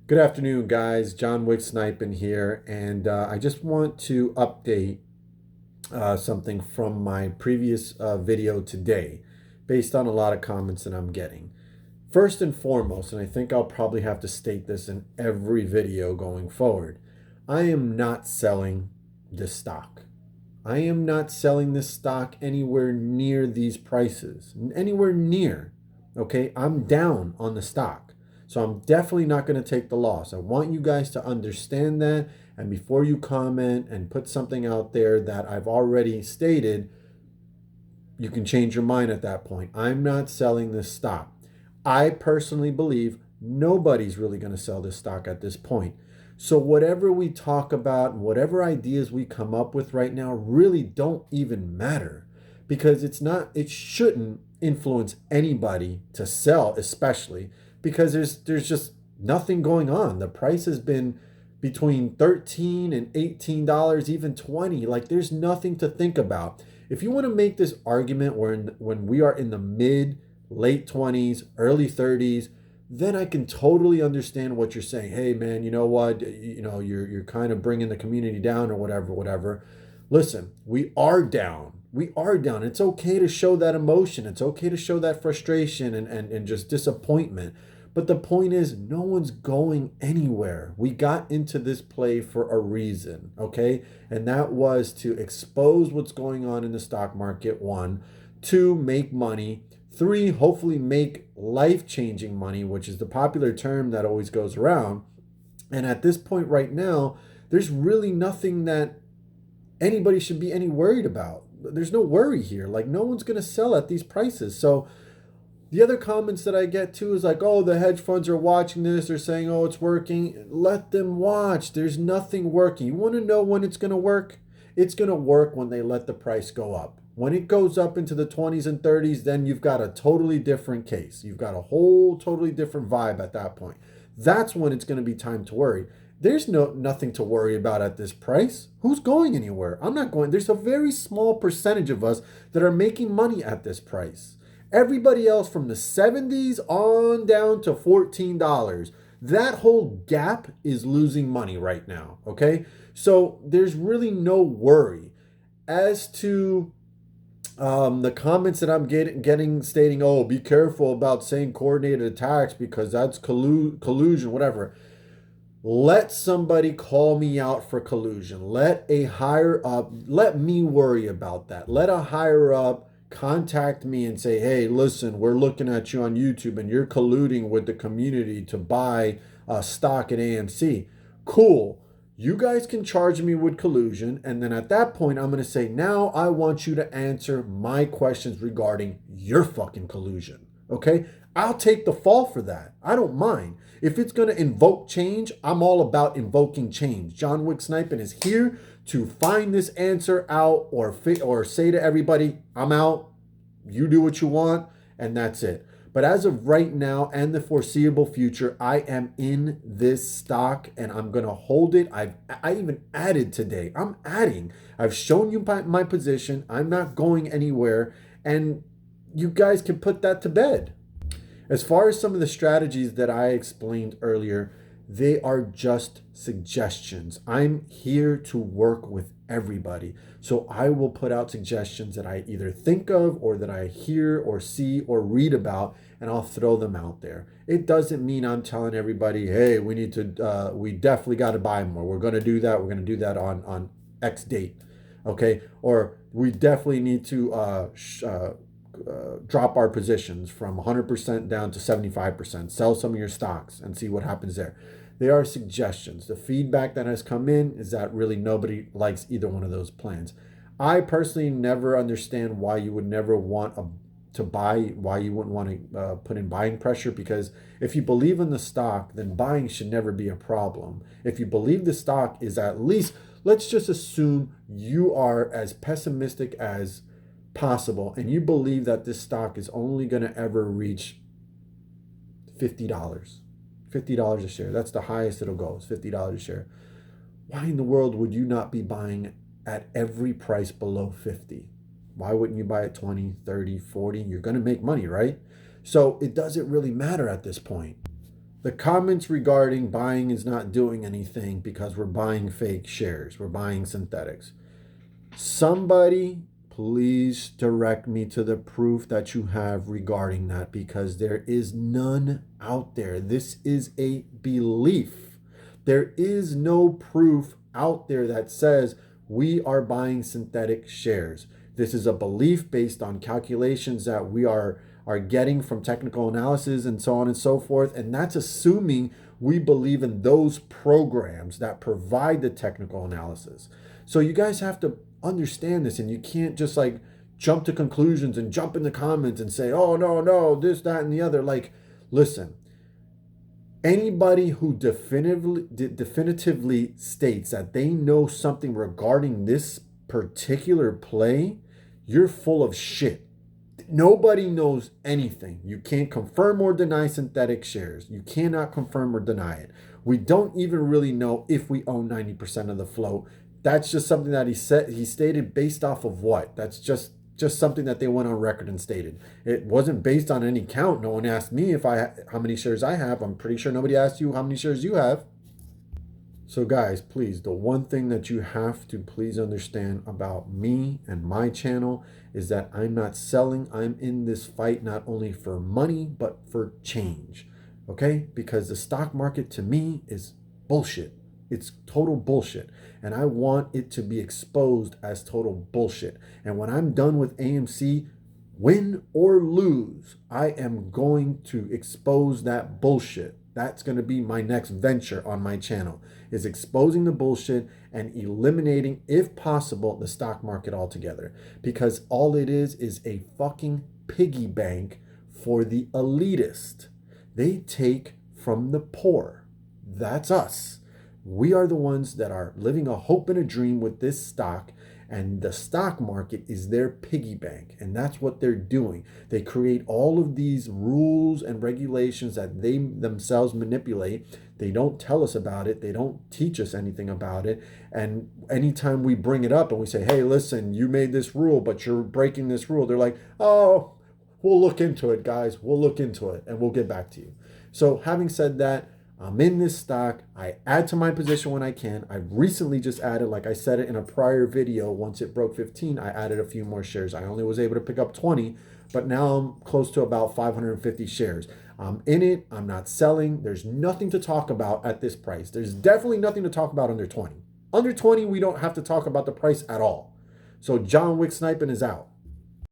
Good afternoon, guys. Johnwicksnipin here, and I just want to update something from my previous video today based on a lot of comments that I'm getting. First and foremost, and I think I'll probably have to state this in every video going forward, I am not selling this stock. I am not selling this stock anywhere near these prices, anywhere near. Okay, I'm down on the stock. So I'm definitely not going to take the loss. I want you guys to understand that. And before you comment and put something out there that I've already stated, you can change your mind at that point. I'm not selling this stock. I personally believe nobody's really going to sell this stock at this point. So whatever we talk about and whatever ideas we come up with right now really don't even matter, because it shouldn't influence anybody to sell, especially because there's just nothing going on. The price has been between $13 and $18, even 20. Like, there's nothing to think about. If you want to make this argument when we are in the late 20s, early 30s, then I can totally understand what you're saying. Hey man, you know what? You're kind of bringing the community down or whatever. Listen, we are down. We are down. It's okay to show that emotion. It's okay to show that frustration and just disappointment. But the point is, no one's going anywhere. We got into this play for a reason, okay? And that was to expose what's going on in the stock market, one. Two, make money. Three, hopefully make life-changing money, which is the popular term that always goes around. And at this point right now, there's really nothing that anybody should be any worried about. There's no worry here. Like, no one's going to sell at these prices. So the other comments that I get too is like, oh, the hedge funds are watching this. They're saying, oh, it's working. Let them watch. There's nothing working. You want to know when it's going to work? It's going to work when they let the price go up. When it goes up into the 20s and 30s, then you've got a totally different case. You've got a whole totally different vibe at that point. That's when it's going to be time to worry. There's nothing to worry about at this price. Who's going anywhere? I'm not going. There's a very small percentage of us that are making money at this price. Everybody else from the 70s on down to $14. That whole gap is losing money right now, okay? So there's really no worry. As to the comments that I'm getting stating, oh, be careful about saying coordinated attacks because that's collusion, whatever. Let somebody call me out for collusion. Let a higher up, let me worry about that. Let a higher up contact me and say, hey, listen, we're looking at you on YouTube and you're colluding with the community to buy stock at AMC. Cool. You guys can charge me with collusion. And then at that point, I'm going to say, now I want you to answer my questions regarding your fucking collusion. Okay? I'll take the fall for that. I don't mind. If it's going to invoke change, I'm all about invoking change. Johnwicksnipin is here to find this answer out or say to everybody, I'm out, you do what you want, and that's it. But as of right now and the foreseeable future, I am in this stock and I'm going to hold it. I even added today. I'm adding. I've shown you my position. I'm not going anywhere. And you guys can put that to bed. As far as some of the strategies that I explained earlier, they are just suggestions. I'm here to work with everybody. So I will put out suggestions that I either think of or that I hear or see or read about, and I'll throw them out there. It doesn't mean I'm telling everybody, hey, we definitely got to buy more. We're going to do that. We're going to do that on X date. Okay. Or we definitely need to drop our positions from 100% down to 75%. Sell some of your stocks and see what happens there. They are suggestions. The feedback that has come in is that really nobody likes either one of those plans. I personally never understand why you would never want to buy, why you wouldn't want to put in buying pressure, because if you believe in the stock, then buying should never be a problem. If you believe the stock is at least, let's just assume you are as pessimistic as possible and you believe that this stock is only going to ever reach $50 a share. That's the highest it'll go, is $50 a share. Why in the world would you not be buying at every price below 50? Why wouldn't you buy at 20, 30, 40? You're going to make money, right? So it doesn't really matter at this point. The comments regarding buying is not doing anything because we're buying fake shares. We're buying synthetics. Somebody please direct me to the proof that you have regarding that, because there is none out there. This is a belief. There is no proof out there that says we are buying synthetic shares. This is a belief based on calculations that we are getting from technical analysis and so on and so forth. And that's assuming we believe in those programs that provide the technical analysis. So you guys have to understand this, and you can't just like jump to conclusions and jump in the comments and say, oh, no, this, that, and the other. Like, listen, anybody who definitively states that they know something regarding this particular play, you're full of shit. Nobody knows anything. You can't confirm or deny synthetic shares. You cannot confirm or deny it. We don't even really know if we own 90% of the float. That's just something that he stated based off of what? That's just something that they went on record and stated. It wasn't based on any count. No one asked me how many shares I have. I'm pretty sure nobody asked you how many shares you have. So guys, please, the one thing that you have to please understand about me and my channel is that I'm not selling. I'm in this fight not only for money, but for change. Okay? Because the stock market to me is bullshit. It's total bullshit. And I want it to be exposed as total bullshit. And when I'm done with AMC, win or lose, I am going to expose that bullshit. That's going to be my next venture on my channel, is exposing the bullshit and eliminating, if possible, the stock market altogether. Because all it is a fucking piggy bank for the elitist. They take from the poor. That's us. We are the ones that are living a hope and a dream with this stock, and the stock market is their piggy bank, and that's what they're doing. They create all of these rules and regulations that they themselves manipulate. They don't tell us about it. They don't teach us anything about it. And anytime we bring it up and we say, hey, listen, you made this rule, but you're breaking this rule, they're like, oh, we'll look into it, guys. We'll look into it, and we'll get back to you. So having said that, I'm in this stock. I add to my position when I can. I recently just added, like I said it in a prior video, once it broke 15, I added a few more shares. I only was able to pick up 20, but now I'm close to about 550 shares. I'm in it. I'm not selling. There's nothing to talk about at this price. There's definitely nothing to talk about under 20. Under 20, we don't have to talk about the price at all. So Johnwicksnipin is out.